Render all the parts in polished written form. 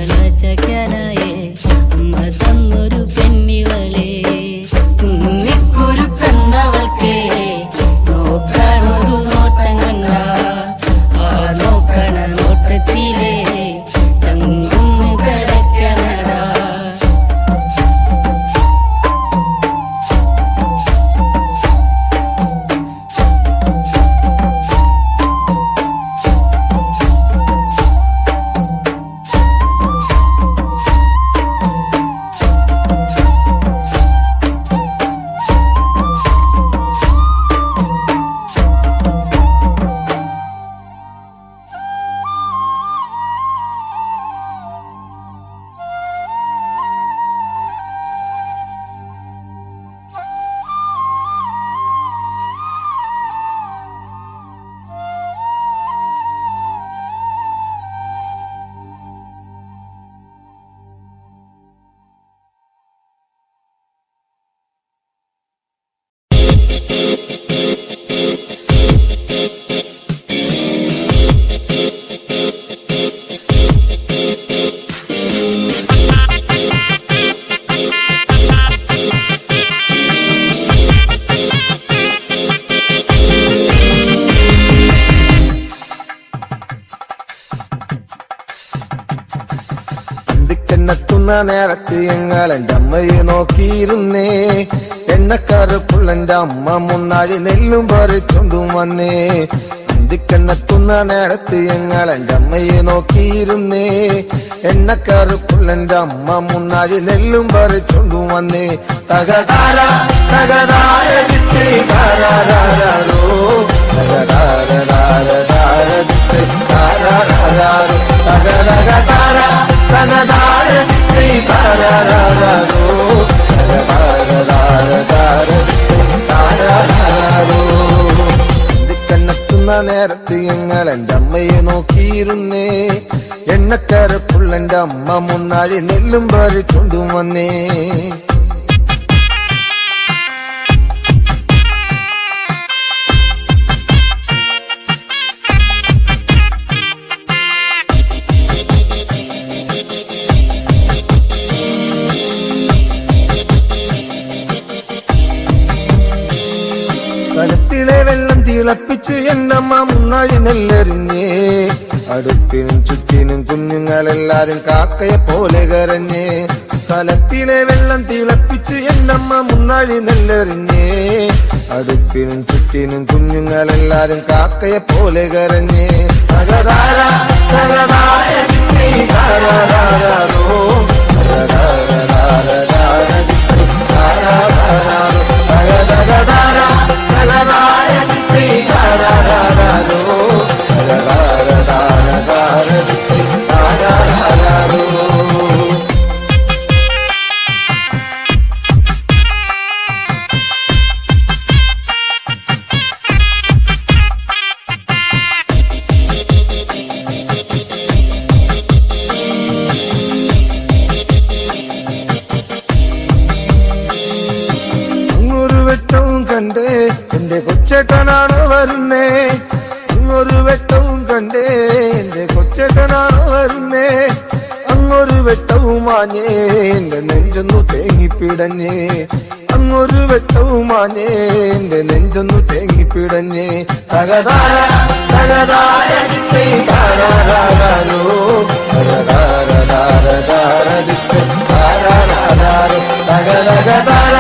ചക്കനായേ അമ്മ തന്നൊരു പെണ്ണിവളേ കുന്നിക്കുരു കണ്ടവൾക്കേ നോക്കാനൊരു നോട്ടം കണ്ട ആ നോക്കണ നോട്ടത്തിലേ ചങ്കുന്ന് കിടക്കണടാ എന്നെത്തുന്ന നേരത്ത് ഞങ്ങൾ എൻ്റെ അമ്മയെ നോക്കിയിരുന്നേ എണ്ണക്കറുപ്പുള്ള എൻ്റെ അമ്മ മുന്നാഴി നെല്ലും പറിച്ചുകൊണ്ടും വന്നേ എന്തിക്കെന്നെത്തുന്ന നേരത്ത് ഞങ്ങൾ എൻ്റെ അമ്മയെ നോക്കിയിരുന്നേ എണ്ണക്കറുപ്പുള്ള എൻ്റെ അമ്മ മുന്നാഴി നെല്ലും പറിച്ചുകൊണ്ടും വന്നേ തകതാര തകതാര താരാരോ തകതാര തകതകതാര കണ്ണെത്തുന്ന നേരത്ത് ഞങ്ങൾ എൻ്റെ അമ്മയെ നോക്കിയിരുന്നേ എണ്ണക്കരപ്പുള്ള എൻ്റെ അമ്മ മുന്നാഴി നെല്ലും പറിച്ചുകൊണ്ടും വന്നേ കലത്തിലെ വെള്ളം തിളപ്പിച്ച് എന്നമ്മ മുന്നാഴി നെല്ലെറിഞ്ഞേ അടുപ്പിനും ചുറ്റിനും കുഞ്ഞുങ്ങളെല്ലാരും കാക്കയെ പോലെ കരഞ്ഞേ കലത്തിലെ വെള്ളം തിളപ്പിച്ച് എന്നമ്മ മുന്നാഴി നെല്ലെറിഞ്ഞേ അടുപ്പിനും ചുറ്റിനും കുഞ്ഞുങ്ങളെല്ലാരും കാക്കയെ പോലെ കരഞ്ഞേ തകതാര തകതാര താരാരോ കണ്ടേ എന്റെ കൊച്ചേട്ടനാണോ വരുന്നേ അങ്ങൊരു വെട്ടവും കണ്ടേ എന്റെ കൊച്ചേട്ടനാണോ വരുന്നേ അങ്ങൊരു വെട്ടവും മാഞ്ഞേ എന്റെ നെഞ്ചൊന്നു തേങ്ങിപ്പിടഞ്ഞേ അങ്ങൊരു വെട്ടവും മാഞ്ഞേ എന്റെ നെഞ്ചൊന്നു തേങ്ങിപ്പിടഞ്ഞേ തകതാര തകതാര താരാരോ തകതകതാര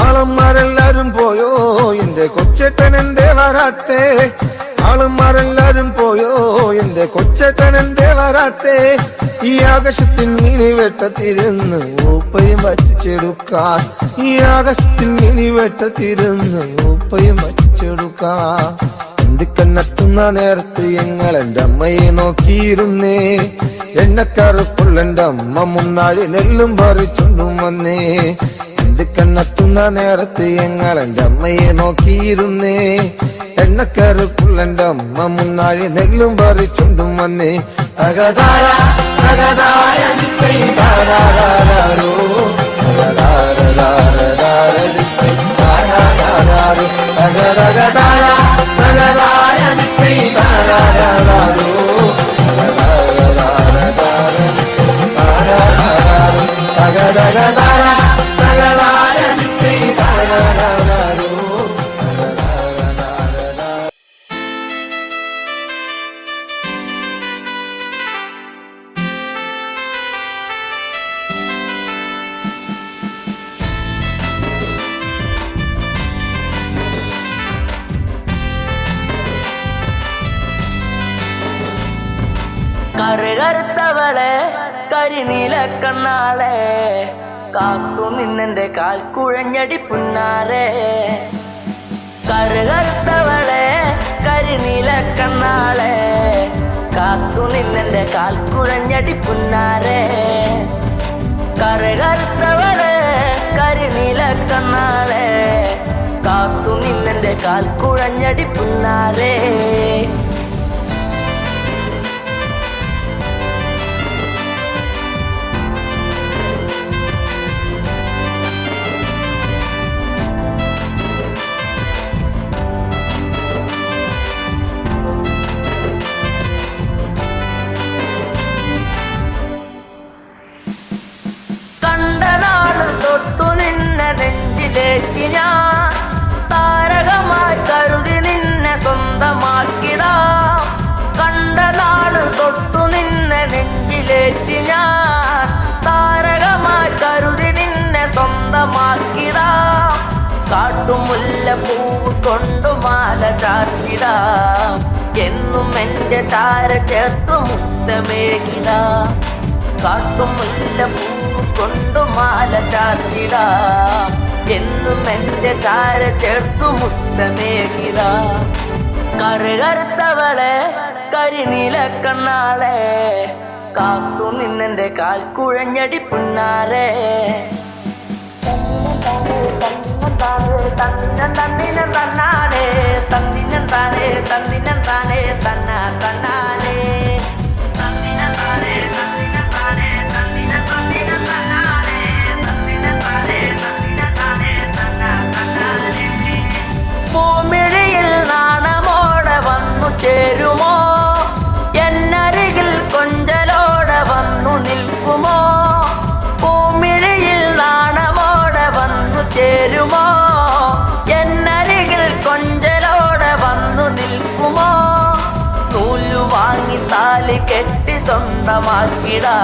ആളന്മാരെല്ലാരും പോയോ എന്റെ കൊച്ചേട്ടൻ എന്തേ വരാത്തേ ആളന്മാരെല്ലാരും പോയോ എന്റെ കൊച്ചേട്ടൻ എന്തേ വരാത്തേ ഈ ആകാശത്തിൽ മിനി വെട്ടത്തിരുന്ന് ഊപ്പയും വച്ചിച്ചെടുക്കാൻ ഈ ആകാശത്തിൽ മിനി വെട്ടത്തിരുന്ന് ഊപ്പയും വച്ചിച്ചെടുക്കാൻ അന്തിക്കണ്ണെത്തുന്ന നേരത്ത് ഞങ്ങൾ എന്റെ അമ്മയെ നോക്കിയിരുന്നേ. എണ്ണക്കറുപ്പുള്ള എന്റെ അമ്മ മുന്നാഴി നെല്ലും പറിച്ചുണ്ടും വന്നേ. അന്തിക്കണ്ണെത്തുന്ന നേരത്ത് ഞങ്ങൾ എന്റെ അമ്മയെ നോക്കിയിരുന്നേ. എണ്ണക്കറുപ്പുള്ള എന്റെ അമ്മ മുന്നാഴി നെല്ലും പറിച്ചുണ്ടും വന്നേ. തകതാര തകതാര ദിക്കൈ താരാരാരോ തകതാര ദിക്കൈ താരാരാരോ തകതകതാര തകതാര ദിക്കൈ താരാരാരോ തകതകതാര തകതാര ദിക്കൈ താരാരാരോ. കറുകറുത്തവളെ കരിനീല കണ്ണാളെ കാത്തു നിന്നെന്റെ കാൽ കുഴഞ്ഞടി പുന്നാരെ. കറുകറുത്തവളെ കരിനീല കണ്ണാളെ കാത്തു നിന്നെന്റെ കാൽ കുഴഞ്ഞടി പുന്നാരെ. കറുകറുത്തവളെ കരിനീല കണ്ണാളെ കാത്തു നിന്നെന്റെ കാൽ കുഴഞ്ഞടി പുന്നാരെ. തൊട്ടു നിന്നെ നെഞ്ചിലേറ്റി ഞാൻ താരകമായി കരുതി നിന്നെ സ്വന്തമാക്കിടാം. കണ്ട നാട് തൊട്ടു നിന്നെ നെഞ്ചിലേറ്റി ഞാൻ താരകമായി കരുതി നിന്നെ സ്വന്തമാക്കിടാം. കാട്ടുമുല്ല പൂവ് കൊണ്ടു മാല ചാത്തിടാം. എന്നും എന്റെ ചാര ചേർത്തു മുത്തമേകിടാം. കാട്ടുമുല്ല പൂവ് കൊണ്ടു മാല ചാത്തിടാം. എന്നും എന്റെ ചാര ചേർത്തു മുത്തമേകിടാം. കറുകറുത്തവളെ കരിനീല കണ്ണാളെ കാത്തു നിന്നെന്റെ കാൽ കുഴഞ്ഞടി പുന്നാരെ. തന്നിനം തന്നാനേ തന്നിനം താനേ തന്നിനം താനേ തന്ന തന്നാനേ തന്നിനം താനേ തന്നിനം താനേ തന്നിനം തന്നിനം തന്നാനേ തന്നിനം താനേ തന്നിനം താനേ തന്ന തന്നാനേ. പൂമിഴിയിൽ നാണമോടെ വന്നു ചേരുമോ? എന്നരികിൽ കൊഞ്ചലോടെ വന്നു നിൽക്കുമോ? പൂമിഴിയിൽ നാണമോടെ വന്നു ചേരുമോ? എന്നരികിൽ കൊഞ്ചലോടെ വന്നു നിൽക്കുമോ? നൂലു വാങ്ങി താലി കെട്ടി സ്വന്തമാക്കിടാ.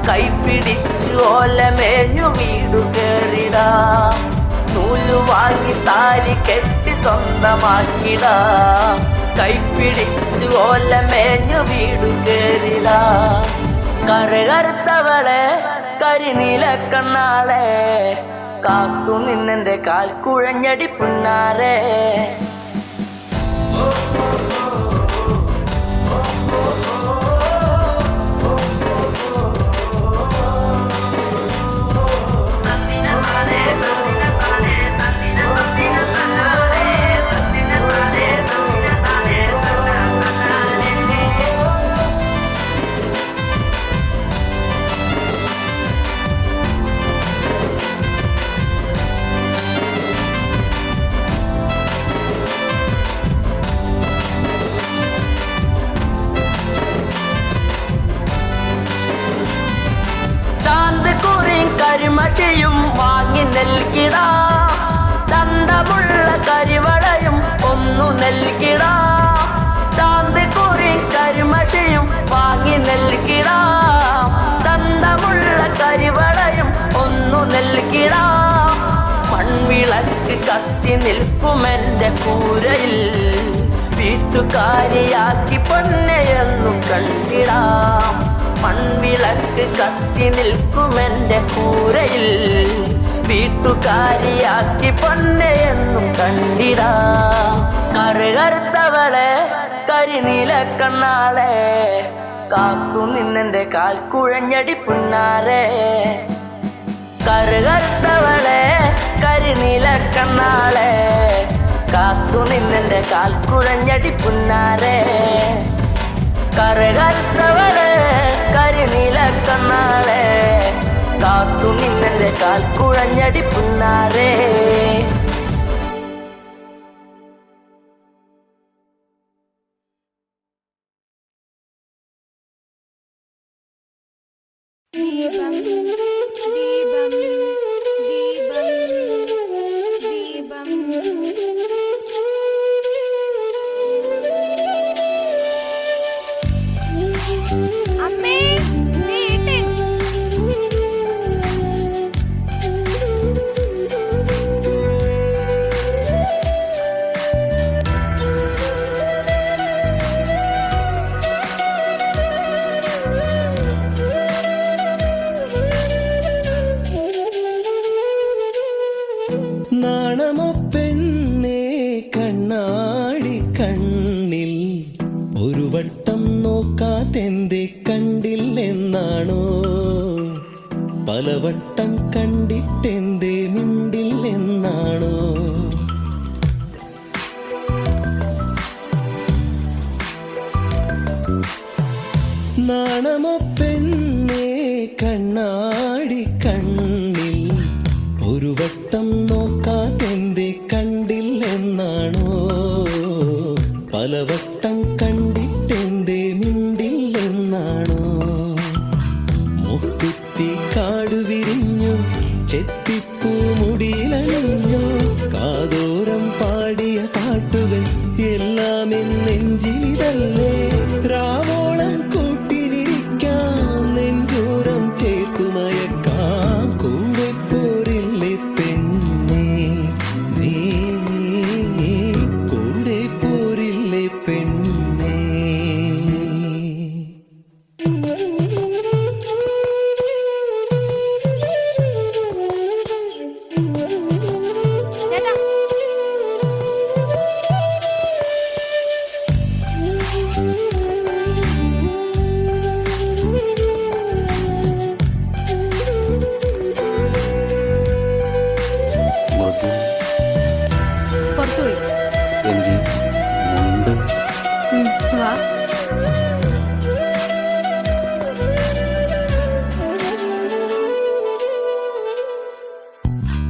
കൈപിടിച്ചു ഓലമേഞ്ഞു വീടു കേറിടാ. നൂലു വാങ്ങി താലി കെട്ടി സ്വന്തമാക്കിടാ. കൈപിടിച്ചു ഓലമേഞ്ഞു വീടു കേറിടാ. കറുകറുത്തവളെ കരിനീല കണ്ണാളെ കാത്തു നിന്നെന്റെ കാൽ കുഴഞ്ഞടി പുന്നാരെ. കരിമഷിയും വാങ്ങി നൽകിടാ. ചന്തമുള്ള കരിവളയും ഒന്നു നൽകിടാ. ചാന്തിക്കുറി കരിമഷിയും വാങ്ങി നൽകിടാ. ചന്തമുള്ള കരിവളയും ഒന്നു നൽകിടാ. മൺവിളക്ക് കത്തി നിൽക്കുമെന്റെ കൂരയിൽ വീട്ടുകാരിയാക്കി പൊന്നയെന്നു കണ്ടിടാം. മൺവിളക്ക് കത്തി നിൽക്കുമെന്റെ കൂരയിൽ വീട്ടുകാരിയാക്കി പൊന്നെയെന്നും കണ്ടിടാം. കറുകറുത്തവളെ കരിനീല കണ്ണാളെ കാത്തു നിന്നെന്റെ കാൽ കുഴഞ്ഞടി പുന്നാരെ. കറുകറുത്തവളെ കരിനീല കണ്ണാളെ കാത്തു നിന്നെന്റെ കാൽ കുഴഞ്ഞടി പുന്നാരെ. കറുകറുത്തവളെ കരിനീല കണ്ണാളെ കാത്തു നിന്നെന്റെ കാൽ കുഴഞ്ഞടി പുന്നാരെ. ദീപം ദീപം ദീപം ദീപം അമ്മേ നീട്ട് നാണമോ പെണ്ണേ കണ്ണാടി കണ്ണിൽ ഒരു വട്ടം നോക്കാതെന്തേ കണ്ടില്ലെന്നാണോ? പലവട്ടം കണ്ടിട്ടെന്തേ മിണ്ടില്ലെന്നാണോ? നാണമോ പെണ്ണേ കണ്ണാടി കണ്ണിൽ ഒരു വട്ടം നോക്കാതെന്തേ കണ്ടില്ലെന്നാണോ? പലവട്ടം കണ്ടിട്ടെന്തേ മിണ്ടില്ലെന്നാണോ? മുക്കുത്തി കാടു വിരിഞ്ഞു ചെത്തിപ്പൂ മുടിയിലണിഞ്ഞു കാതോരം പാടിയ പാട്ടുകൾ എല്ലാം എന്നെഞ്ചിലിതല്ലേ? രാവോളം കൂട്ടിനിരിക്കാം നെഞ്ചോരം ചേർത്തുമയക്കാം കൂടെ പോരില്ലേ പെണ്ണേ നീ കൂടെ പോരില്ലേ പെണ്ണേ? ചേട്ടാ പുറത്തുപോയി വാ.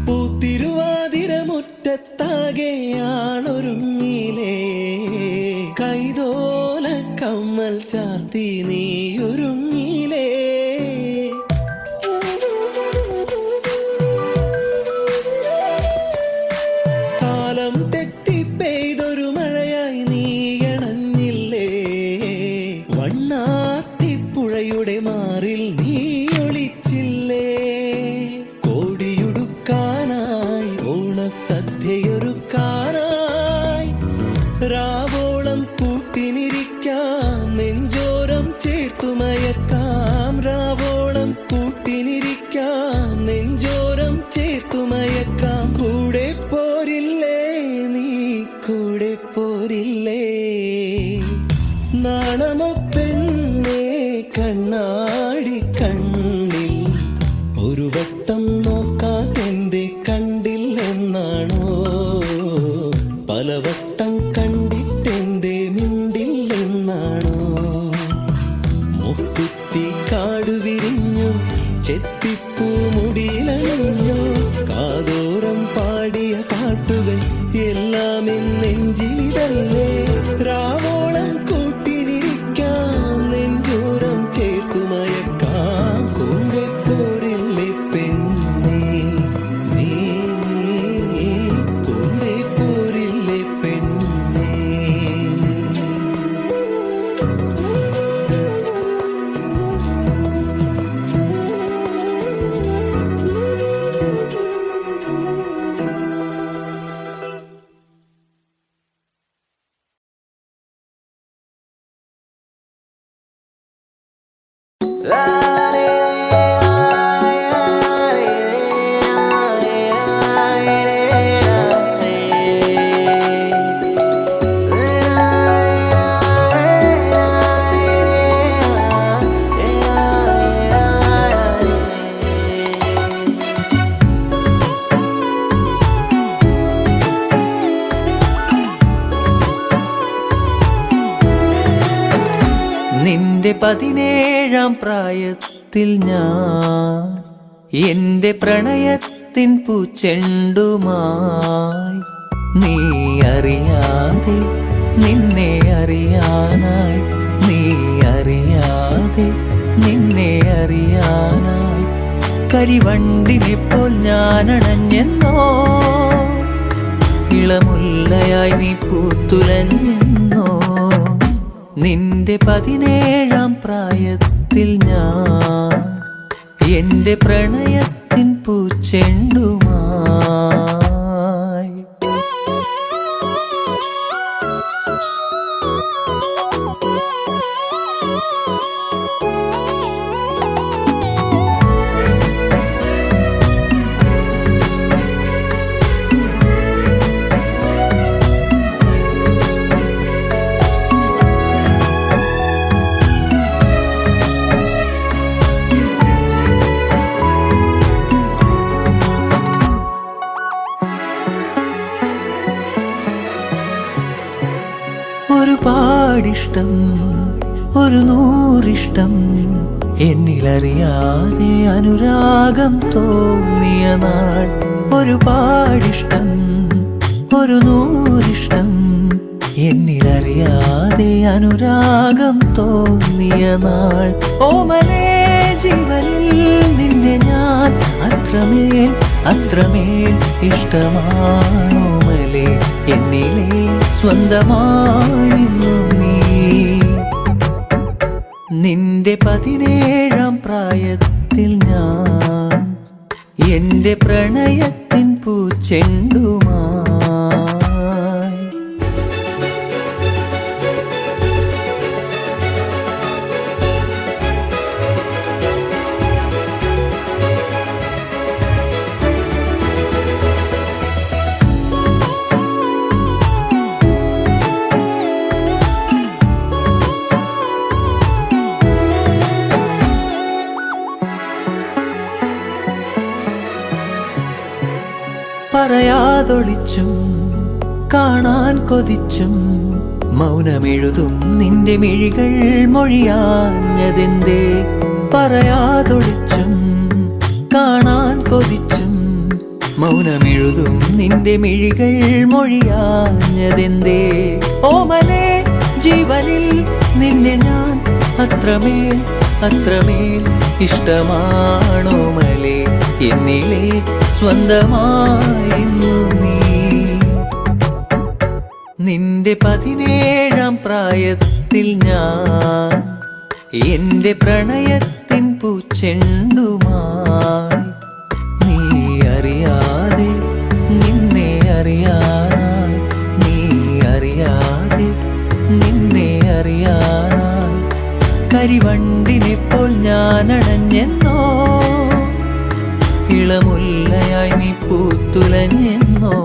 പൂത്തിരുവാതിര മുറ്റത്താകെയാണൊരുങ്ങിലേ കൈതോല കമ്മൽ ചാർത്തി നീയൊരുങ്ങിലേ? കാലം തെറ്റി പെയ്തൊരു മഴയായി നീയണഞ്ഞില്ലേ? വണ്ണാത്തിപ്പുഴയുടെ മാറിൽ നീ ഒളിച്ചില്ലേ? കോടിയുടുക്കാനായി ഓണസദ്യയൊരുക്കാനായി രാവോളം കൂട്ടിനിരിക്കാം നെഞ്ചോരം ചേർത്തുമയക്കാം. രാവോളം കൂട്ടിനിരിക്കാം നെഞ്ചോരം ചേർത്തുമയക്കാം. കൂടെ പോരില്ലേ നീ കൂടെ പോരില്ലേ? നാണമോ പെണ്ണേ കണ്ണാടി കണ്ണിൽ ഒരു വട്ടം നോക്കാതെന്തേ കണ്ടില്ലെന്നാണോ? പലവട്ടം കണ്ടിട്ടെന്തേ മിണ്ടില്ലെന്നാണോ? മുക്കുത്തി കാടു വിരിഞ്ഞു ചെത്തിപ്പൂ മുടിയിലണിഞ്ഞു കാതോരം പാടിയ പാട്ടുകൾ എല്ലാം എന്നെഞ്ചിലിതല്ലേ? രാവോളം കൂട്ടിനിരിക്കാം നെഞ്ചോരം ചേർത്തുമയക്കാം കൂടെ പോരില്ലേ പെണ്ണേ നീ കൂടെ പോരില്ലേ പെണ്ണേ? 17 പ്രായത്തിൽ ഞാൻ എന്റെ പ്രണയത്തിൻ പൂച്ചെണ്ടുമായി നീ അറിയാതെ നിന്നെ അറിയാനായി നീ അറിയാതെ നിന്നെ അറിയാനായി കരിവണ്ടിനെ പോൽ ഞാൻ അണഞ്ഞെന്നോ ഇളമുല്ലയായി നീ പൂത്തുലഞ്ഞെന്നോ നിന്റെ 17 പ്രായത്തിൽ ഞാൻ എന്റെ പ്രണയത്തിൻ പൂച്ചെണ്ടുമായി ഒരുപാടിഷ്ടം ഒരു നൂറിഷ്ടം എന്നിലറിയാതെ അനുരാഗം തോന്നിയ നാൾ ഒരുപാടിഷ്ടം ഒരു നൂറിഷ്ടം എന്നിലറിയാതെ അനുരാഗം തോന്നിയ നാൾ ഓമലേ ജീവനിൽ നിന്നെ ഞാൻ അത്രമേൽ അത്രമേൽ ഇഷ്ടമാണോമലേ എന്നിലെ സ്വന്തമാണിന്നു നീ നിന്റെ 17 പ്രായത്തിൽ ഞാൻ എന്റെ പ്രണയത്തിൻ പൂച്ചെണ്ടുമായി പറയാതൊളിച്ചും കാണാൻ കൊതിച്ചും മൗനമെഴുതും നിന്റെ മിഴികൾ മൊഴിയാഞ്ഞതെന്തേ പറയാതൊളിച്ചും കാണാൻ കൊതിച്ചും മൗനമെഴുതും നിന്റെ മിഴികൾ മൊഴിയാഞ്ഞതെന്തേ ഓമലേ ജീവനിൽ നിന്നെ ഞാൻ അത്രമേൽ അത്രമേൽ ഇഷ്ടമാണോമലേ എന്നിലെ സ്വന്തമായിരുന്നു നീ നിന്റെ 17 പ്രായത്തിൽ ഞാൻ എന്റെ പ്രണയത്തിൻ പൂച്ചെണ്ടുമായി നീ അറിയാതെ നിന്നെ അറിയാനായി നീ അറിയാതെ നിന്നെ അറിയാനായി കരിവണ്ടിനെ പോൽ ഞാൻ അണഞ്ഞെന്നോ ഇളമുല്ലയായി നീ പൂത്തുലഞ്ഞെന്നോ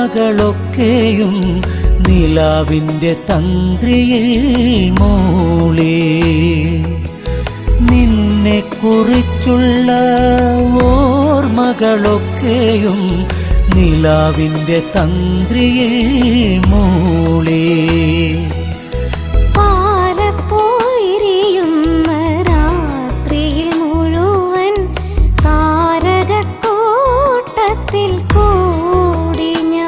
ഓർമ്മകളൊക്കെയും നിലാവിൻ്റെ തന്ത്രിയിൽ മൂളി. നിന്നെ കുറിച്ചുള്ള ഓർമ്മകളൊക്കെയും നിലാവിൻ്റെ തന്ത്രിയിൽ മൂളി. പാലപ്പോയിരിയുന്ന രാത്രിയിൽ മുഴുവൻ താരകക്കൂട്ടത്തിൽ കൂടി ഞാൻ.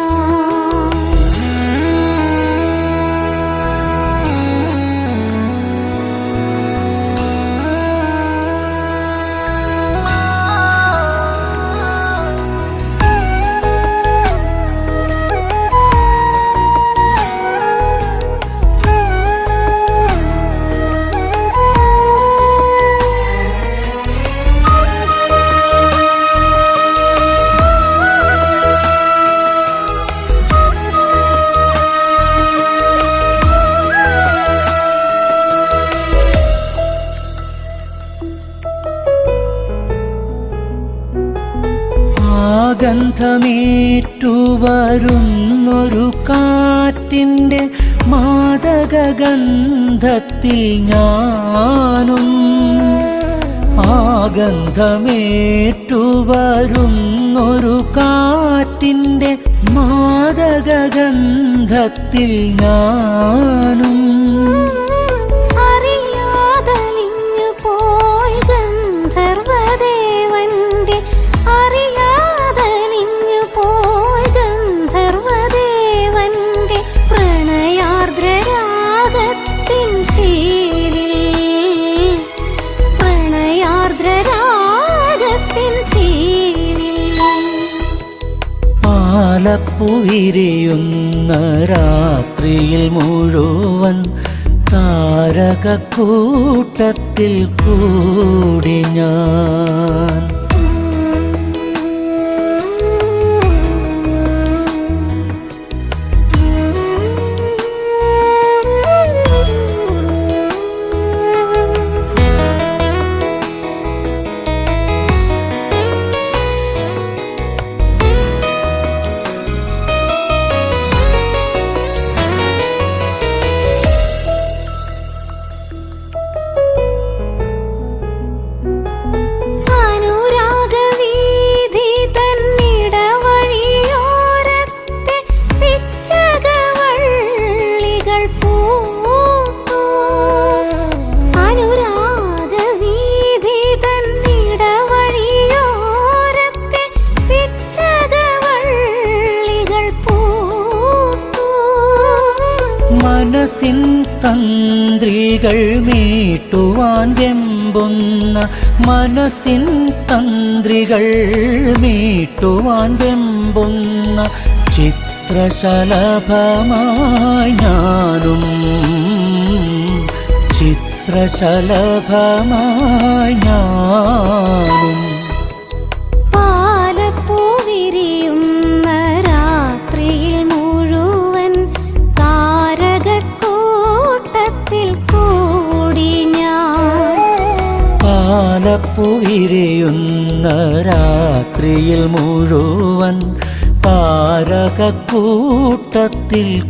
ഗന്ധമേറ്റുവരുന്നൊരു കാറ്റിൻ്റെ മാദകഗന്ധത്തിൽ ഞാനും. ഗന്ധമേറ്റുവരുന്നൊരു കാറ്റിൻ്റെ മാദകഗന്ധത്തിൽ ഞാനും. അറിയാതലിഞ്ഞു പോയി ഗന്ധർവദേവന്റെ അറിയാതലിഞ്ഞു പോയി ഗന്ധർവദേവന്റെ പ്രണയാർദ്രരാഗത്തിൻ ശീലിൽ പ്രണയാർദ്രരാഗത്തിൻ ശീലിൽ. പാലപ്പുവിരിയുന്ന രാത്രിയിൽ മുഴുവൻ താരകക്കൂട്ടത്തിൽ കൂടി ഞാൻ. അനുരാഗവീഥി തന്നിടവഴിയോരത്തെ പിച്ചകവള്ളികൾ പൂത്തു. അനുരാഗവീഥി തന്നിടവഴിയോരത്തെ പിച്ചകവള്ളികൾ പൂത്തു. മനസ്സിൻ തന്ത്രികൾ മീട്ടുവാൻ വെമ്പുന്ന മനസ്സിൻ തന്ത്രികൾ മീട്ടുവാൻ വെമ്പുന്ന ചിത്രശലഭമായി ഞാനും. ചിത്രശലഭമായി ഞാനും. പാലപ്പൂവിരിയുന്ന രാത്രിയിൽ മുഴുവൻ താരകക്കൂട്ടത്തിൽ കൂടി ഞാൻ. പാലപ്പുവിരിയുന്ന രാത്രിയിൽ മുഴുവൻ താരകക്കൂട്ടത്തിൽ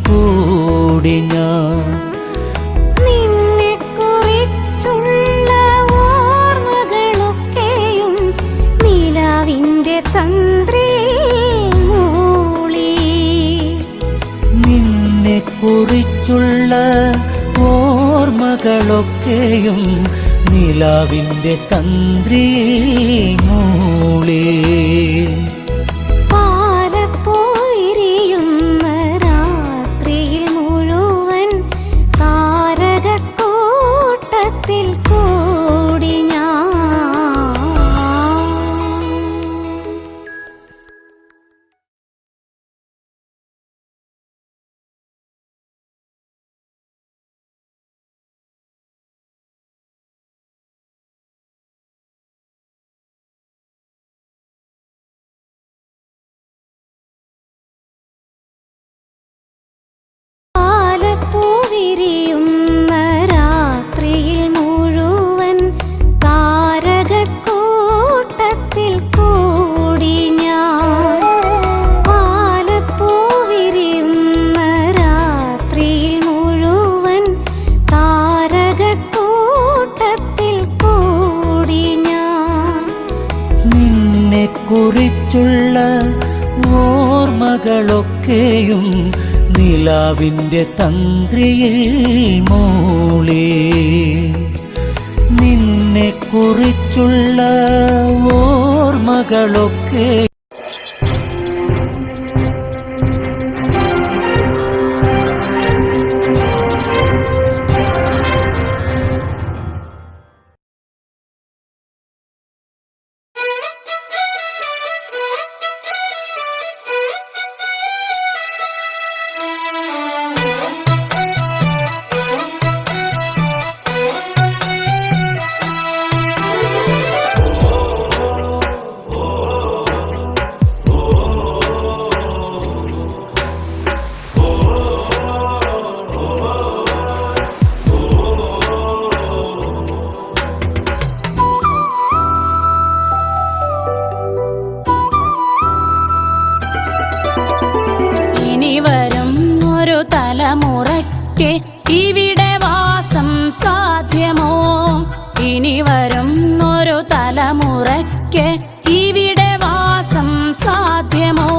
കൂടി ഞാൻ. നിന്നെക്കുറിച്ചുള്ള ഓർമ്മകളൊക്കെയും നിലാവിന്റെ തന്ത്രിയിൽ മൂളി. നിന്നെ കുറിച്ചുള്ള ഓർമ്മകളൊക്കെയും നിലാവിൻ്റെ തന്ത്രിയിൽ മൂളി. പാലപ്പോയിരിയുന്ന രാത്രിയിൽ മുഴുവൻ താരകക്കൂട്ടത്തിൽ കൂടി ഓർമ്മകളൊക്കെയും നിലാവിൻ്റെ തന്ത്രിയിൽ മൂളി. നിന്നെ കുറിച്ചുള്ള ഓർമ്മകളൊക്കെ തലമുറയ്ക്ക് ഇവിടെ വാസം സാധ്യമോ? ഇനി വരും ഒരു തലമുറയ്ക്ക് ഇവിടെ വാസം സാധ്യമോ?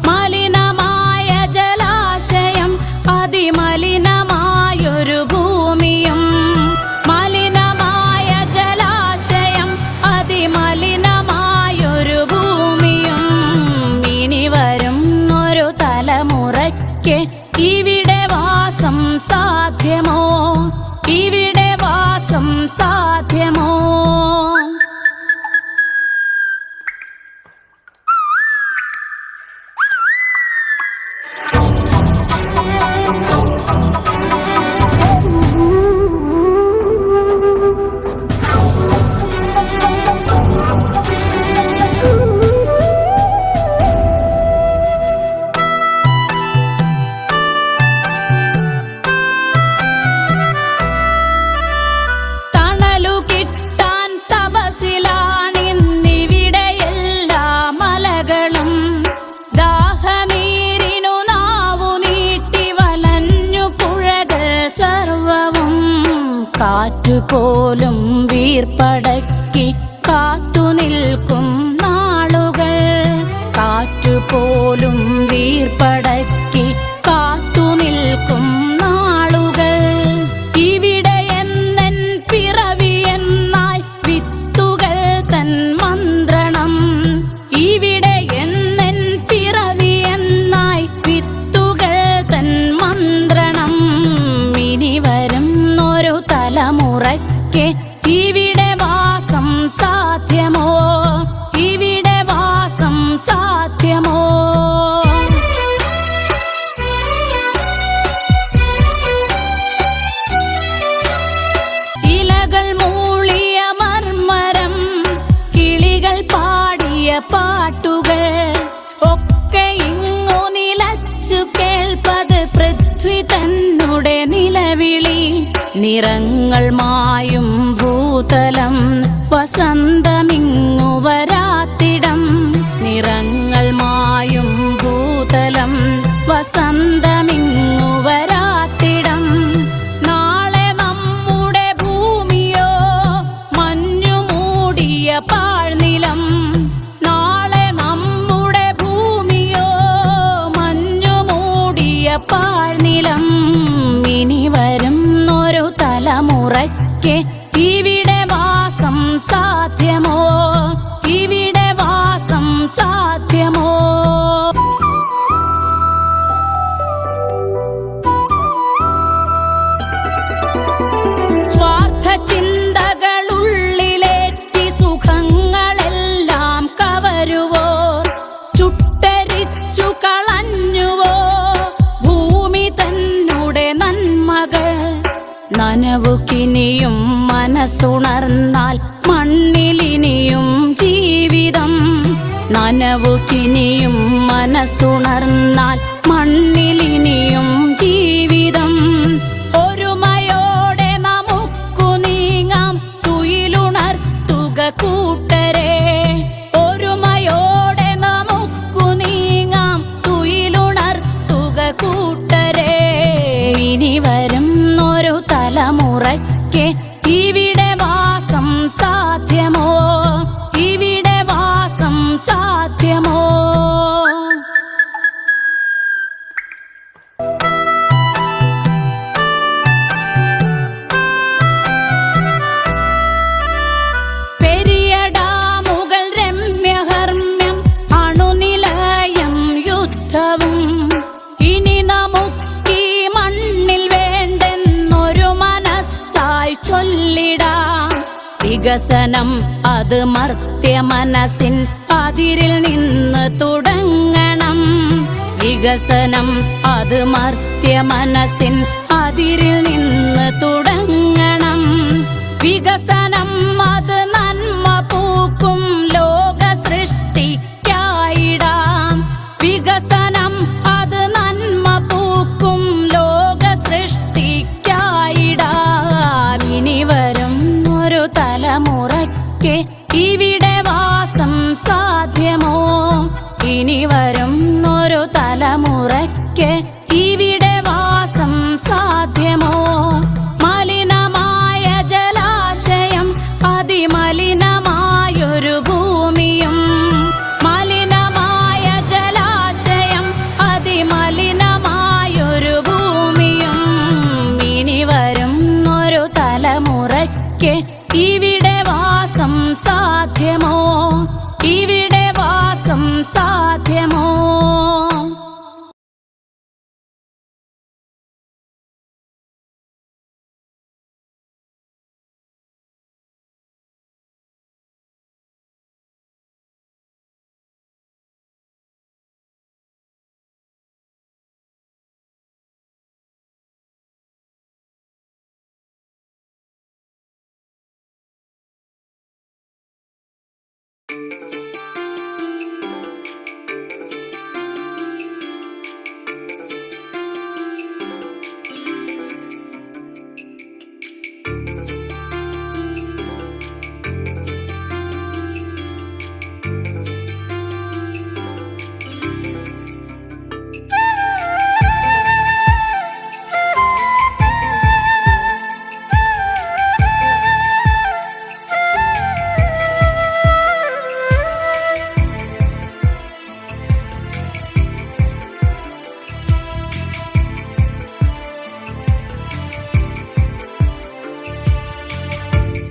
മലിനമായ ജലാശയം, അതിമലിനമായൊരു ഭൂമിയും, മലിനമായ ജലാശയം, അതിമലിനമായൊരു ഭൂമിയും. ഇനി വരും ഒരു തലമുറയ്ക്ക് ഇവിടെ വാസം സാധ്യമോ? ഇവിടെ വാസം സാധ്യമോ? കാറ്റുപോലും വീർപ്പടക്കി കാത്തുനിൽക്കും നാളുകൾ, കാറ്റുപോലും വീർപ്പടക്കി കാത്തുനിൽക്കും നാളുകൾ. ഇവിടെ എന്നൻ പിറവി എന്നായി വിത്തുകൾ തൻ മന്ത്രണം, ഇവിടെ എന്നൻ പിറവി എന്നായി വിത്തുകൾ തൻ മന്ത്രണം. ഇനി വരും ഒരു തലമുറയ്ക്ക് ഇവിടെ വാസം സാധ്യമോ? ഇവിടെ വാസം സാധ്യമോ? ഇലകൾ മൂളിയ മർമരം, കിളികൾ പാടിയ പാട്ടുകൾ ഒക്കെ ഇങ്ങു നിലച്ചു കേൾപ്പത് പൃഥ്വി തന്നുടെ നിലവിളി. നിറങ്ങൾ മായും ഭൂതലം, വസന്തമിങ്ങു വരാത്തിടം. നിറങ്ങൾ മായും ഭൂതലം, വസന്തമിങ്ങു വരാത്തിടം. നാളെ നമ്മുടെ ഭൂമിയോ മഞ്ഞു മൂടിയ പാഴ്നിലം. നാളെ നമ്മുടെ ഭൂമിയോ മഞ്ഞു മൂടിയ പാഴ്നിലം. ഇനി വരും ഒരു തലമുറയ്ക്ക് ഇവിടെ വാസം സാധ്യമോ? ഇവിടെ വാസം സാധ്യമോ? സ്വാർത്ഥ ചിന്തകളുള്ളിലേറ്റി സുഖങ്ങളെല്ലാം കവരുവോ? ചുട്ടരിച്ചു കളഞ്ഞുവോ ഭൂമി തന്നുടെ നന്മകൾ? നനവുകിനിയും മനസ്സുണർന്നാൽ മണ്ണിലിനിയും ജീവിതം. നനവുകിനിയും മനസ്സുണർന്നാൽ മണ്ണിലിനിയും ജീവിതം. ഒരുമയോടെ നമുക്കു നീങ്ങാം, തുയിലുണർത്തുക കൂട്ടരെ. ഒരുമയോടെ നമുക്കു നീങ്ങാം, തുയിലുണർത്തുക കൂട്ടരെ. ഇനി വരും ഒരു തലമുറയ്ക്ക് ഇവിടെ വാസം സാധ്യമോ? ഇവിടെ വാസം സാധ്യമോ? വികസനം അത് മർത്യ മനസ്സിൻ അതിരിൽ നിന്ന് തുടങ്ങണം. വികസനം അത് മർത്യ മനസ്സിൻ അതിരിൽ നിന്ന് തുടങ്ങണം. വികസനം അത് നന്മ പൂക്കും ലോക സൃഷ്ടിക്കായിടാം. വികസനം അത് നന്മ പൂക്കും ലോക സൃഷ്ടിക്കായിടാം. ഇനി വരും ഒരു തലമുറയ്ക്ക് ഇവിടെ വാസം സാധ്യമോ? ഇനി വരും ഒരു തലമുറയ്ക്ക് ഇവിടെ വാസം സാധ്യമോ? മലിനമായ ജലാശയം അതിമലിനമായൊരു ഭൂമിയും, മലിനമായ ജലാശയം അതിമലിനമായൊരു ഭൂമിയും. ഇനി വരും ഒരു തലമുറയ്ക്ക് ഇവിടെ വാസം സാധ്യമോ? ഇവിടെ വാസം സാധ്യമോ?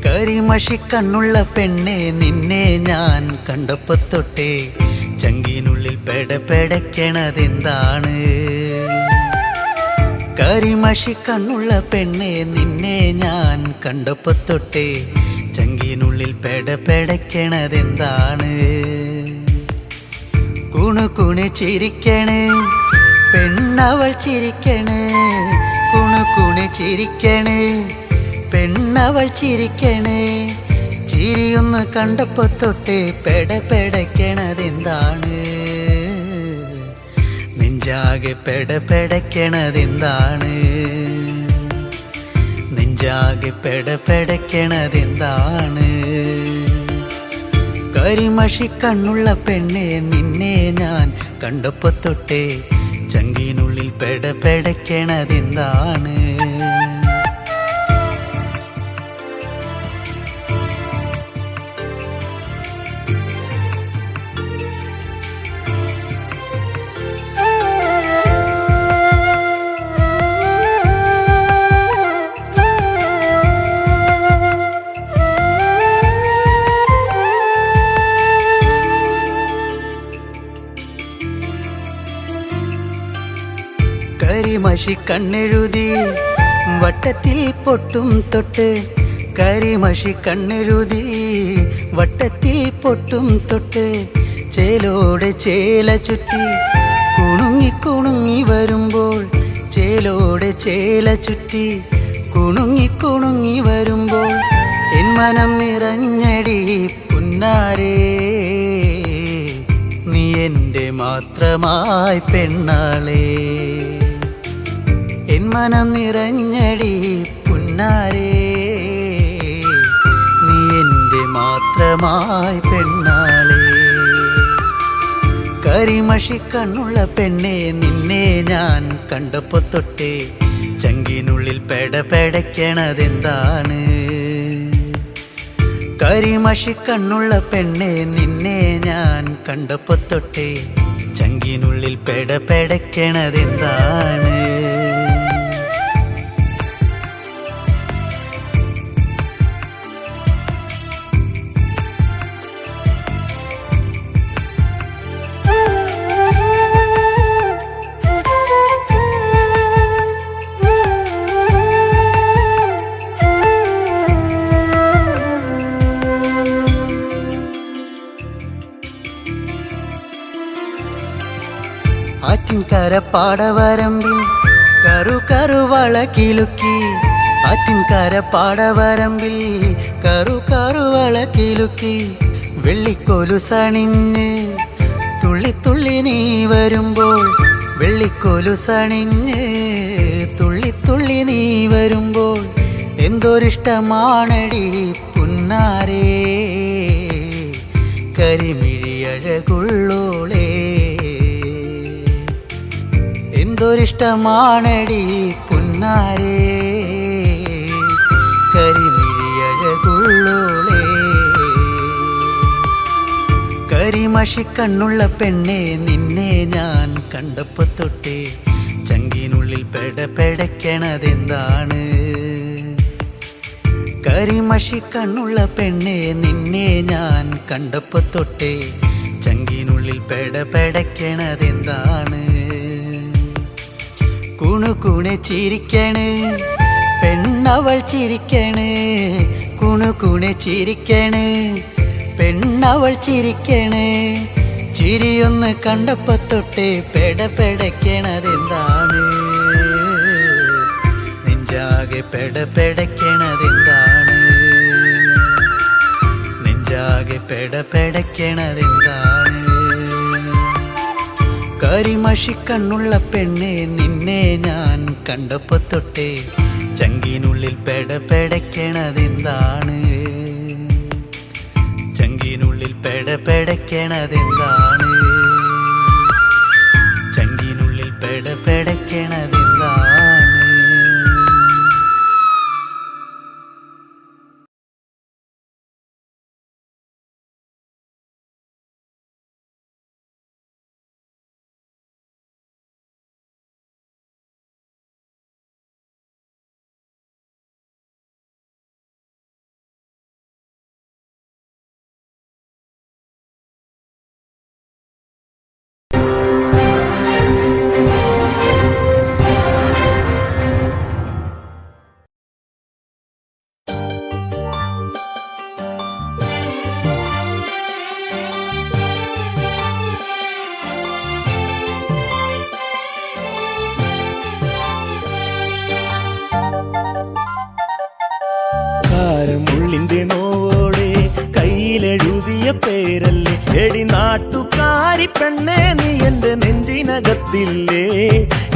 കരിമഷിക്കണ്ണുള്ള പെണ്ണെ നിന്നെ ഞാൻ കണ്ടപ്പോ തൊട്ടേ ചങ്കിനുള്ളിൽ പെടപ്പെടയ്ക്കണതെന്താണ്? കരിമഷിക്കണ്ണുള്ള പെണ്ണെ നിന്നെ ഞാൻ കണ്ടപ്പോ തൊട്ടേ ചങ്കിനുള്ളിൽ പെടപ്പെടയ്ക്കണതെന്താണ്? കുണുകുണു ചിരിക്കണ് പെണ്ണവൾ ചിരിക്കണ്, കുണുകുണു ചിരിക്കണ് പെണ്ണവൾ ചിരിക്കണേ. ചിരിയൊന്ന് കണ്ടപ്പോ തൊട്ടേ പെടപ്പെടയ്ക്കണതെന്താണ്? നെഞ്ചാകെ പെടപ്പെടയ്ക്കണതെന്താണ്? നെഞ്ചാകെ പെടപ്പെടയ്ക്കണതെന്താണ്? കരിമഷിക്കണ്ണുള്ള പെണ്ണെ നിന്നെ ഞാൻ കണ്ടപ്പോ തൊട്ടേ ചങ്കിനുള്ളിൽ പെടപ്പെടയ്ക്കണതെന്താണ്? കരിമഷിക്കണ്ണെഴുതി വട്ടത്തിൽ പൊട്ടും തൊട്ട്, കരിമഷിക്കണ്ണെഴുതി വട്ടത്തിൽ പൊട്ടും തൊട്ട്, ചേലോടെ ചേല ചുറ്റി കുണുങ്ങി കുണുങ്ങി വരുമ്പോൾ, ചേലോടെ ചേല ചുറ്റി കുണുങ്ങി കുണുങ്ങി വരുമ്പോൾ എൻ മനം നിറഞ്ഞടി പുന്നാരേ, നീ എൻ്റെ മാത്രമായി പെണ്ണാളേ. എൻ മനം നിറഞ്ഞടി പുന്നാരേ, നീ എൻ്റെ മാത്രമായി പെണ്ണാളേ. കരിമഷിക്കണ്ണുള്ള പെണ്ണെ നിന്നെ ഞാൻ കണ്ടപ്പോ തൊട്ടേ ചങ്കിനുള്ളിൽ പെടപ്പെടയ്ക്കണതെന്താണ്? കരിമഷിക്കണ്ണുള്ള പെണ്ണെ നിന്നെ ഞാൻ കണ്ടപ്പോ തൊട്ടേ ചങ്കിനുള്ളിൽ പെടപ്പെടയ്ക്കണതെന്താണ്? ആറ്റിൻകര പാടവരമ്പിൽ കറുവള കിലുക്കി ആറ്റിൻകര പാടവരമ്പിൽ കറുവള കിലുക്കി വെള്ളിക്കൊലുസണിഞ്ഞ് തുള്ളി നീ വരുമ്പോൾ വെള്ളിക്കൊലുസണിഞ്ഞ് തുള്ളി നീ വരുമ്പോൾ എന്തൊരിഷ്ടമാണടി പുന്നാരേ കരിമിഴിയഴകുള്ളോളേ എന്തൊരിഷ്ടമാണടി പുന്നാരേ കരിമിഴിയഴകുള്ളോളേ കരിമഷിക്കണ്ണുള്ള പെണ്ണെ നിന്നെ ഞാൻ കണ്ടപ്പോ തൊട്ടേ ചങ്കിനുള്ളിൽ പെടപ്പെടയ്ക്കണതെന്താണ് കരിമഷിക്കണ്ണുള്ള പെണ്ണെ നിന്നെ ഞാൻ കണ്ടപ്പോ തൊട്ടേ ചങ്കിനുള്ളിൽ പെടപ്പെടയ്ക്കണതെന്താണ് കുണുകുണെ ചിരിക്കണ് പെണ്ണവൾ ചിരിക്കണ് കുണുകുണെ ചിരിക്കണ് പെണ്ണവൾ ചിരിക്കണ് ചിരിയൊന്ന് കണ്ടപ്പോ തൊട്ടേ പെടപ്പെടയ്ക്കണതെന്താണ് നെഞ്ചാകെ പെടപ്പെടയ്ക്കണതെന്താണ് നെഞ്ചാകെ പെടപ്പെടയ്ക്കണതെന്താണ് കരിമഷിക്കണ്ണുള്ള പെണ്ണെ നിന്നെ ഞാൻ കണ്ടപ്പോ തൊട്ടേ ചങ്കിനുള്ളിൽ പെടപ്പെടയ്ക്കണതെന്താണ് ചങ്കിനുള്ളിൽ പെടപ്പെടയ്ക്കണതെന്താണ് ചങ്കിനുള്ളിൽ പെടപ്പെടയ്ക്കണതെന്താണ് കാരമുള്ളിന്റെ നോവോടെ കയ്യിലെഴുതിയ പേരല്ലേ എടി നാട്ടുകാരി പെണ്ണേ നീ എന്റെ നെഞ്ചിനകത്തില്ലേ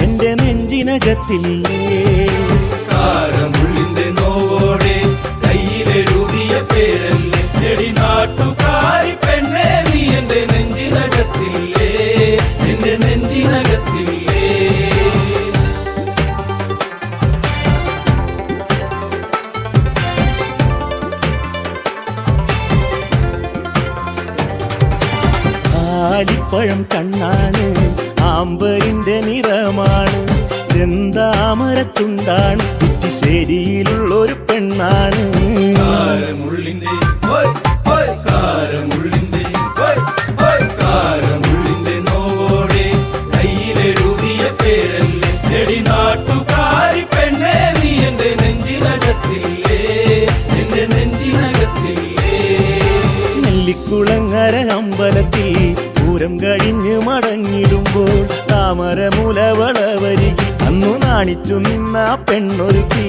എന്റെ നെഞ്ചിനകത്തില്ലേ കാരമുള്ളിന്റെ നോവോടെ കയ്യിലെഴുതിയ പേരല്ലേ എടി നാട്ടുകാരി പെണ്ണേ നീ എന്റെ നെഞ്ചിനകത്തില്ലേ എന്റെ നെഞ്ചിനകത്തില്ലേ ആലിപ്പഴം കണ്ണാണ് ആമ്പലിന്റെ നിറമാണ് ചെന്താമരത്തുണ്ടാണ് കുറ്റിശ്ശേരിയിലുള്ളൊരു പെണ്ണാണ് കാരമുള്ളിന്റെ കാരമുള്ളിന്റെ കാരമുള്ളിന്റെ നോവോടെ കയ്യിലെഴുതിയ പേരല്ലേ എടി നാട്ടുകാരി പെണ്ണേ നീ എന്റെ നെഞ്ചിനകത്തില്ലേ എന്റെ നെഞ്ചിനകത്തില്ലേ നെല്ലിക്കുളങ്ങര അമ്പലത്തിൽ പൂരം കഴിഞ്ഞ് മടങ്ങിടുമ്പോൾ താമരമുലവളവരികി അന്നു നാണിച്ചു നിന്ന പെണ്ണൊരുക്കി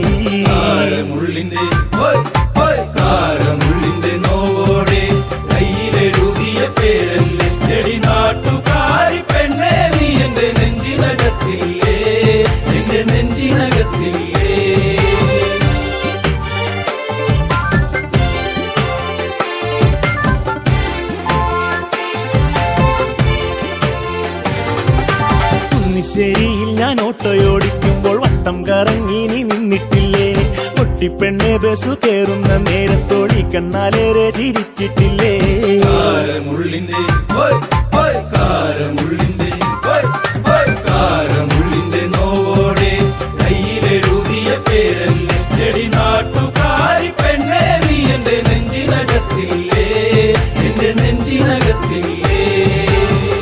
കാരമുള്ളിന്റെ കാരമുള്ളിന്റെ നോവോടെ കയ്യിലെഴുതിയ പേരല്ലേ എടി നാട്ടുകാരി പെണ്ണേ നീ എന്റെ നെഞ്ചിനകത്തില്ലേ എന്റെ നെഞ്ചിനകത്തില്ലേ കുന്നിശ്ശേരിയിൽ ഞാൻ ഓട്ടോയോടിക്കുമ്പോൾ വട്ടം കറങ്ങി നീ നിന്നിട്ടില്ലേ പൊട്ടിപ്പെണ്ണെ ബസ് കയറുന്ന നേരത്തോടി കണ്ണാലേറെ ചിരിച്ചിട്ടില്ലേ കാരമുള്ളിന്റെ കാരമുള്ളിന്റെ കാരമുള്ളിന്റെ നോവോടെ കയ്യിലെഴുതിയ പേരല്ലേ എടി നാട്ടുകാരി പെണ്ണേ നീ എന്റെ നെഞ്ചിനകത്തില്ലേ എന്റെ നെഞ്ചിനകത്തില്ലേ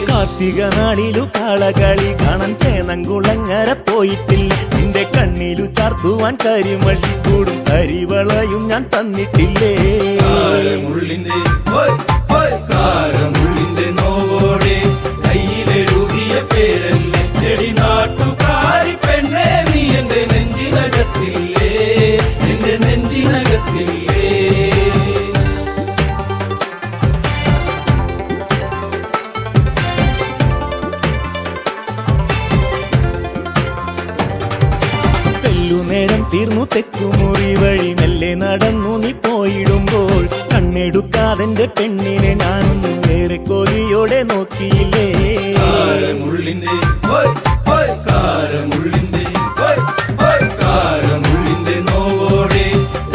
കാർത്തിക നാളിലു കാളകളി കാണാൻ ചേനങ്കുളങ്ങര പോയിട്ടില്ല നിന്റെ കണ്ണിലു ചാർത്തുവാൻ കരിമഷിക്കൂടും കരിവളയും ഞാൻ തന്നിട്ടില്ലേ കാരമുള്ളിന്റെ കാരമുള്ളിന്റെ നോവോടെ കയ്യിലെഴുതിയ പേരല്ലേ തീർന്നു തെക്കുമുറി വഴി മെല്ലെ നടന്നു നീ പോയിടുമ്പോൾ കണ്ണെടുക്കാതെന്റെ പെണ്ണിനെ ഞാനൊന്നും ഏറെ കൊതിയോടെ നോക്കിയില്ലേ. കാരമുള്ളിന്റെ ഹോയ് ഹോയ് കാരമുള്ളിന്റെ ഹോയ് ഹോയ് കാരമുള്ളിന്റെ നോവോടെ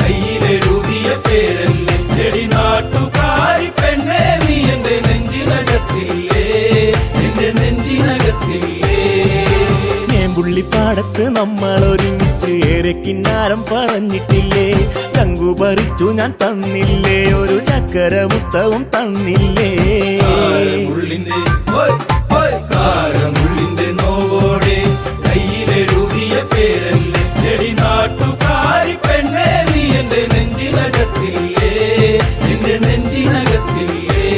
കയ്യിലെഴുതിയ പേരല്ലേ എടി നാട്ടുകാരി പെണ്ണേ നീ എന്റെ നെഞ്ചിനകത്തില്ലേ എന്റെ നെഞ്ചിനകത്തില്ലേ. പുള്ളിപ്പാടത്ത് നമ്മൾ ഒരുമിച്ച് ഏറെ കിന്നാരം പറഞ്ഞിട്ടില്ലേ. ചങ്കു പറിച്ചു ഞാൻ തന്നില്ലേ, ഒരു ചക്കര മുത്തവും തന്നില്ലേ. കാരമുള്ളിന്റെ ഹോയ് ഹോയ് കാരമുള്ളിന്റെ നോവോടെ കയ്യിലെഴുതിയ പേരല്ലേ എടി നാട്ടുകാരി പെണ്ണേ നീ എന്റെ നെഞ്ചിനകത്തില്ലേ എന്റെ നെഞ്ചിനകത്തില്ലേ.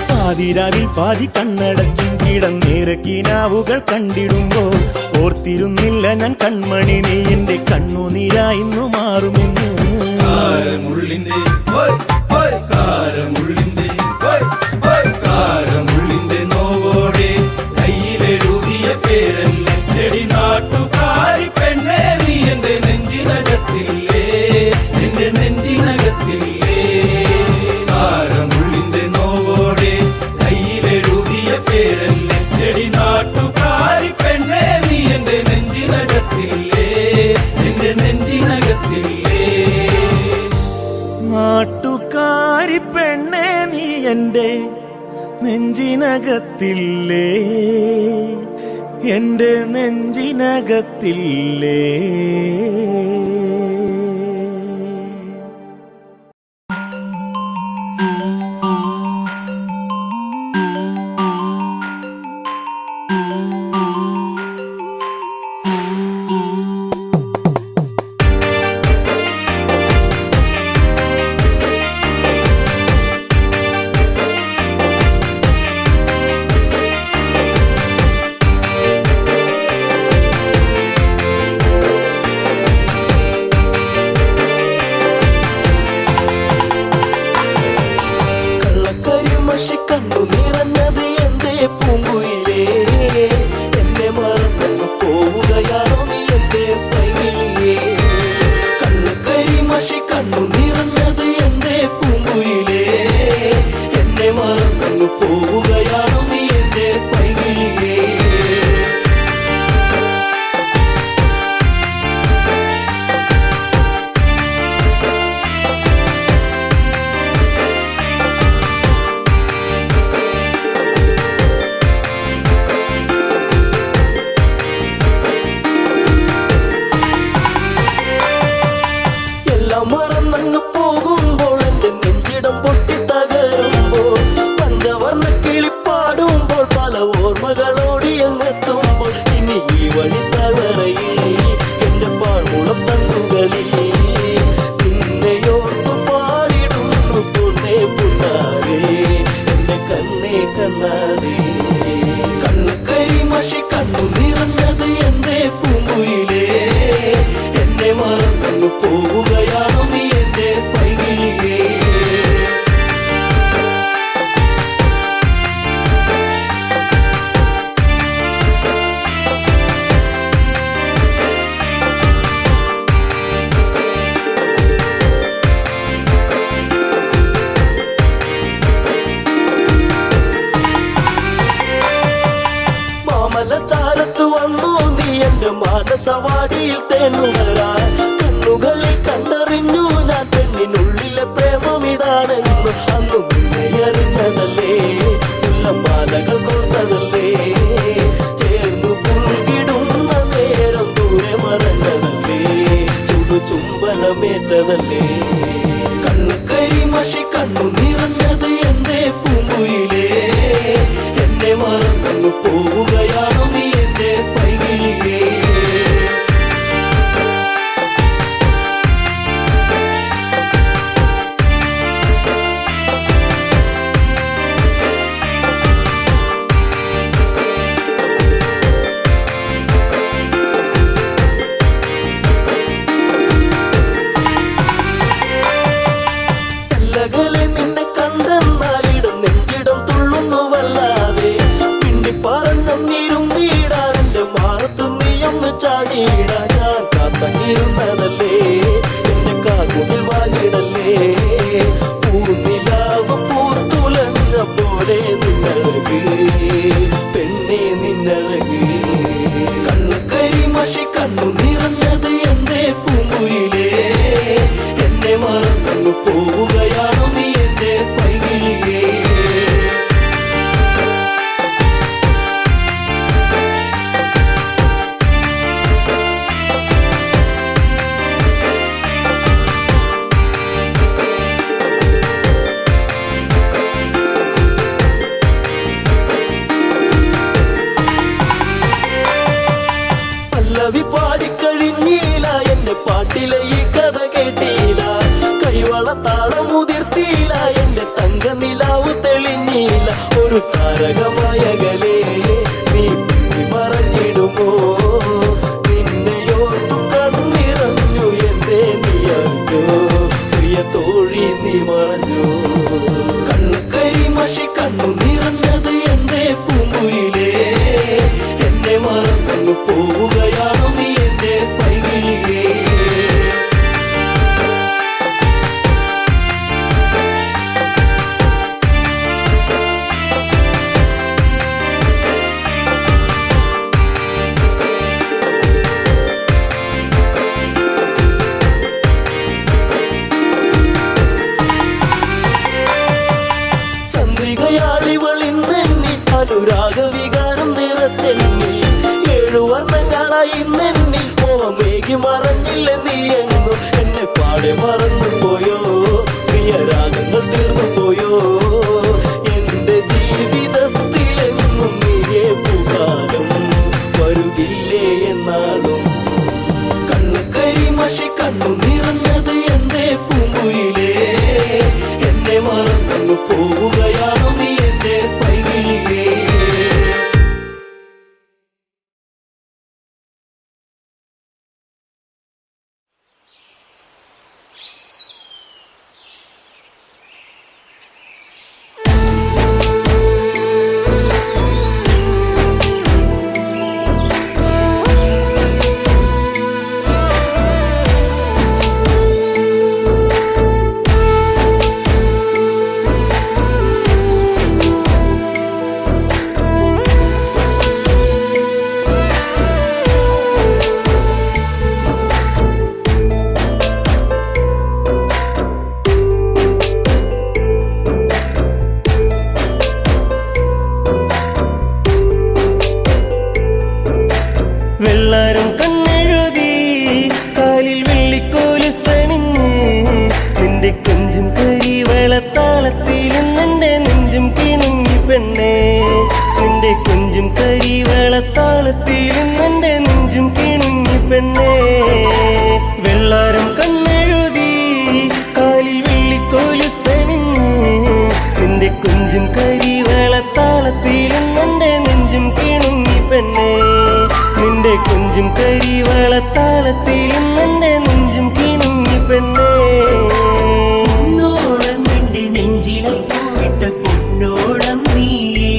പാതിരാവിൽ പാതി കണ്ണടച്ചും കിടന്നേറെ കിനാവുകൾ കണ്ടിടുമ്പോൾ ഓർത്തിരുന്നില്ല ഞാൻ കൺമണി നീ എന്റെ കണ്ണുനീരായിന്നു മാറുമെന്ന്. കാരമുള്ളിന്റെ ഹോയ് ഹോയ് കാരമുള്ളിന്റെ ഹോയ് ഹോയ് കാരമുള്ളിന്റെ നോവോടെ കയ്യിലെഴുതിയ പേരല്ലേ എടി നാട്ടുകാരി പെണ്ണേ നീ എന്റെ നെഞ്ചിനകത്തില്ലേ എന്റെ നെഞ്ചിനകത്തില്ലേ. കാരമുള്ളിന്റെ നോവോടെ കയ്യിലെഴുതിയ പേരല്ലേ എടി നാട്ടുകാരി പെണ്ണേ നീ എന്റെ നെഞ്ചിനകത്തില്ലേ എന്റെ നെഞ്ചിനകത്തില്ലേ. നാട്ടുകാരി പെണ്ണേ നീ എന്റെ നെഞ്ചിനകത്തില്ലേ എന്റെ നെഞ്ചിനകത്തില്ലേ. കണ്ണു നിറഞ്ഞത് എന്റെ പൂങ്കുയിലേ എന്നെ മറന്നു പോവുകയാണോ നീ എന്റെ പൈകിളിയേ. കണ്ണുകരിമഷി കണ്ണു നിറഞ്ഞത് എന്റെ പൂങ്കുയിലേ എന്നെ മറന്നു പോവുകയാണോ നീ എന്റെ പൈകിളിയേ. മറന്നങ്ങ് പോകുമ്പോൾ എന്റെ നെഞ്ചിടം പൊട്ടിത്തകരുമ്പോൾ പഞ്ചവർണ്ണ കിളിപ്പാടുമ്പോൾ പല ഓർമ്മകളോടി അങ്ങെത്തുമ്പോൾ ഇനി ഈ വഴി താഴ്വരയിൽ എന്റെ പാഴ്മുളം തണ്ടുകളിൽ നിന്നെയോർത്തു പാടിടുന്നു പൊന്നേ പുണ്ണാരേ എന്റെ കണ്ണേ കണ്ണാരേ. കണ്ണുകരിമഷി കണ്ണു നിറഞ്ഞത് എന്റെ പൂങ്കുയിലേ എന്നെ മറന്നു പോവുകയാണോ നീ എന്റെ പൈകിളിയേ. മാമലച്ചാരത്ത് വന്നു നീ എന്റെ മാനസവാടിയിൽ തേനുകരാൻ കണ്ണുകളിൽ കണ്ടറിഞ്ഞു ഞാൻ പെണ്ണിനുള്ളിലെ പ്രേമം ഇതാണെന്ന് അന്നു നിന്നെ അറിഞ്ഞതല്ലേ മാലകൾ കോർത്തതല്ലേ ചേർന്നു പുൽകിടുന്ന നേരം ദൂരെ മറഞ്ഞതല്ലേ ചുംബനമേറ്റതല്ലേ. കണ്ണുകരിമഷി കണ്ണു നിറഞ്ഞത് എന്റെ പൂങ്കുയിലേ എന്നെ മറന്നു പോവുകയാണോ നീ എന്റെ പൈകിളിയേ. നിന്നെ മാഞ്ഞിടല്ലേ, എന്നെ കാർമുകിൽ മാഞ്ഞിടല്ലേ. പൂനിലാവ് പൂത്തുലഞ്ഞ പോലെ നിന്നഴക് പെണ്ണെ നിന്നഴക്. കണ്ണുകരിമഷി കണ്ണു നിറഞ്ഞത് എന്തേ പൂങ്കുയിലേ, എന്നെ മറന്നു പോവുകയാണോ നീ എന്റെ പൈകിളിയേ. പല്ലവി പാടിക്കഴിഞ്ഞീല, എന്റെ പാട്ടിലെ ഈ കഥ കേട്ടീല. കൈവള താളം മുതിർത്തീല, എന്റെ തങ്ക നിലാവ് തെളിഞ്ഞീല. ഒരു താരകമായകലേ നീ മറഞ്ഞിടുമോ, നിന്നെയോർത്തു കണ്ണിറഞ്ഞു എന്തേ നീ അറിഞ്ഞോ, പ്രിയ തോഴി നീ മറഞ്ഞോ. കണ്ണു കരിമഷി കണ്ണു നിറഞ്ഞത് എന്തേ പൂങ്കുയിലേ, എന്നെ മറന്നു പോവുകയാണോ നീ എന്റെ പൈകിളിയേ. ചന്ദ്രികയാളിവളിന്നെന്നി അനുരാഗവികാരം നിറച്ചെന്നി. 7 വർണ്ണങ്ങളായി നെന്നി മോഹമേകി മറഞ്ഞില്ല നീ എങ്ങു. എന്നെ പാടെ മറന്നു പോയോ, പ്രിയ രാഗങ്ങൾ തീർന്നു പോയോ. എന്റെ ജീവിതത്തിലെങ്ങും നീയേ പൂക്കാലം വരുകില്ലേ എന്നാളും. കണ്ണു കരിമഷി കണ്ണു നിറഞ്ഞത് എന്തേ പൂങ്കുയിലേ, എന്നെ മറന്നു പോവുകയാണോ നീ എന്റെ പൈകിളിയേ. വെള്ളാരം കണ്ണെഴുതി കാലിൽ വെള്ളിക്കോലുസണിഞ്ഞ് നിന്റെ കൊഞ്ചും കരിവെളത്താളത്തിലും നിന്റെ നെഞ്ചും കിണുങ്ങി പെണ്ണേ. നിന്റെ കൊഞ്ചും കരിവെളത്താളത്തിലും നിന്റെ നെഞ്ചും കിണുങ്ങി പെണ്ണേ. വെള്ളാരം കണ്ണെഴുതി കാലിൽ വെള്ളിക്കോലുസണിഞ്ഞ് നിന്റെ കൊഞ്ചും കരിവെളത്താളത്തിലും നിന്റെ നെഞ്ചും കിണുങ്ങി പെണ്ണേ. നിന്റെ കൊഞ്ചും കരിവളത്താളത്തിലും നിന്റെ നെഞ്ചും കിണുങ്ങി പെണ്ണേ. പൊന്നോളം നിന്റെ നെഞ്ചിലെ പോയിട്ട പൊന്നോളം നീയേ,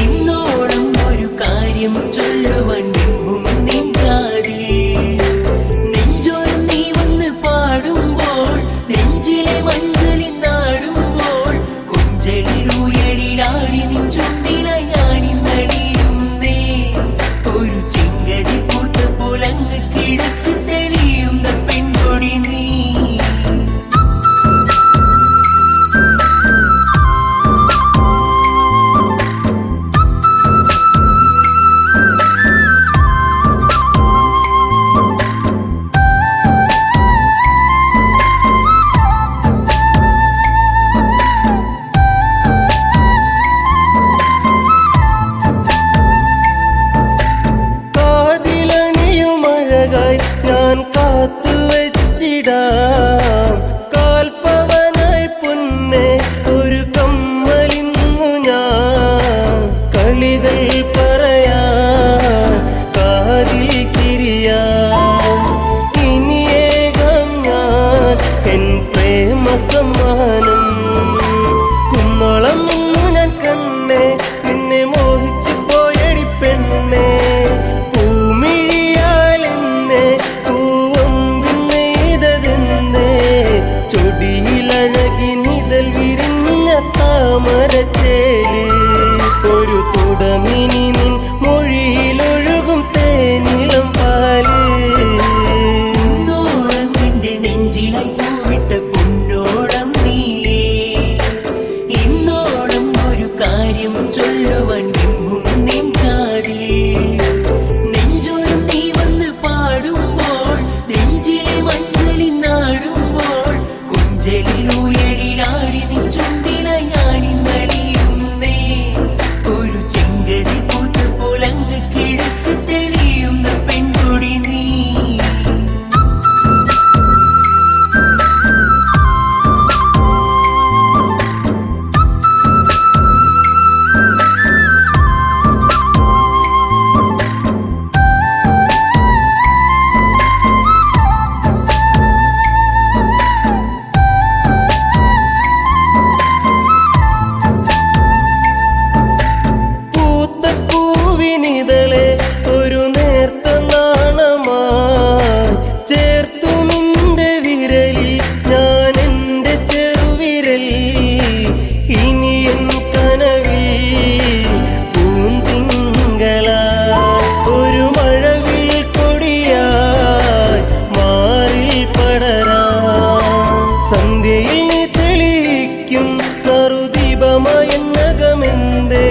ഇന്നോളം ഒരു കാര്യം ചൊല്ലുവാൻ നിമ്പും നിൻകാതിൽ. നെഞ്ചോരം നീ വന്ന് പാടുമ്പോൾ, നെഞ്ചിലെ മഞ്ചലിൽ നാടുമ്പോൾ, കൊഞ്ചലിലൂയലിലാടി നിൻ ചുണ്ടിലായി ഞാനിന്നടിയുന്നേ. ഒരു ചിങ്കരി പൂത്ത പോലങ്ങ് കിഴക്ക് തെളിയുന്ന പെൺകൊടി നീ. കാതിലണിയുമഴകായി ഞാൻ കാത്തുവച്ചിടാം, കാൽപ്പവനായി പൊന്നെ ഒരു കമ്മലിന്നു ഞാൻ. കളികൾ പറയാൻ കാതിൽ കിരിയാം, ഇനിയേകം ഞാൻ എൻ പ്രേമ സമ്മാനം. കുന്നോളം ഇന്നു ഞാൻ കണ്ണേ നിന്നെ മോഹിച്ചു പോയടി പെണ്ണേ. പൂമിഴിയാൽ എന്നെ പൂവം പടരാ സന്ധ്യയിൽ നീ തെളിയിക്കും നറുദീപമായന്നകമെന്തേ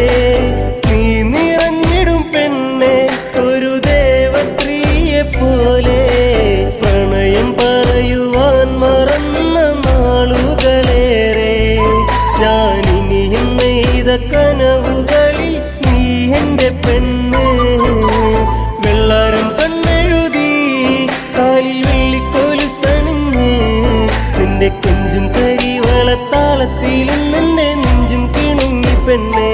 നീ നിറഞ്ഞിടും പെണ്ണെ ഒരു ദേവസ്ത്രീയെ പോലെ പ്രണയം പറയുവാൻ മറന്ന നാളുകളേറെ ഞാനിനിയും നെയ്ത കനവുകളിൽ നീ എന്റെ പെണ്ണ് വെള്ളാരം കണ്ണെഴുതി കാലിൽ വെള്ളിക്കോലുസണിഞ്ഞ് നിന്റെ കൊഞ്ചും കരിവളത്താളത്തിലും നിന്റെ നെഞ്ചും കിണുങ്ങി പെണ്ണേ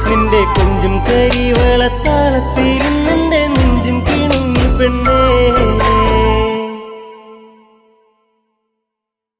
നിന്റെ കൊഞ്ചും കരിവളത്താളത്തിലും നിന്റെ നെഞ്ചും കിണുങ്ങി പെണ്ണേ